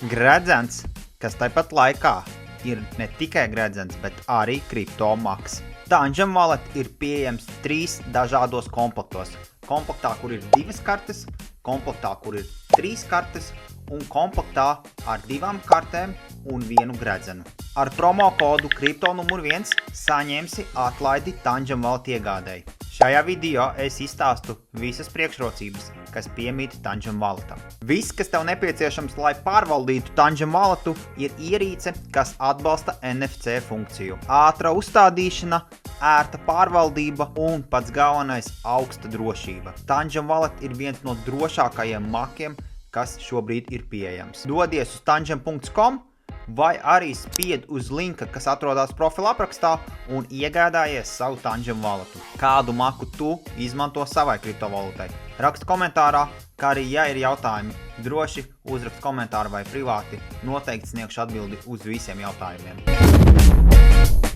Gredzens, kas tāpat laikā ir ne tikai gredzens, bet arī kriptomaks. Tangent Wallet ir pieejams 3 dažādos komplektos. Komplektā, kur ir 2 kartes, komplektā, kur ir 3 kartes un komplektā ar 2 kartēm un 1 gredzenu. Ar promo kodu Kripto numur 1 saņemsi atlaidi Tangent Wallet iegādēji. Šajā video es izstāstu visas priekšrocības, kas piemīt Tangent Walletam. Viss, kas tev nepieciešams, lai pārvaldītu Tangent Walletu, ir ierīce, kas atbalsta NFC funkciju. Ātra uzstādīšana, ērta pārvaldība un pats galvenais - augsta drošība. Tangent Wallet ir viens no drošākajiem makiem, kas šobrīd ir pieejams. Dodies uz tangent.com vai arī spied uz linka, kas atrodas profila aprakstā un iegādājies savu Tangent Walletu. Kādu maku tu izmanto savai kriptovalūtai? Raksti komentārā, kā arī, ja ir jautājumi, droši uzrakst komentāru vai privāti, noteikti sniegšu atbildi uz visiem jautājumiem.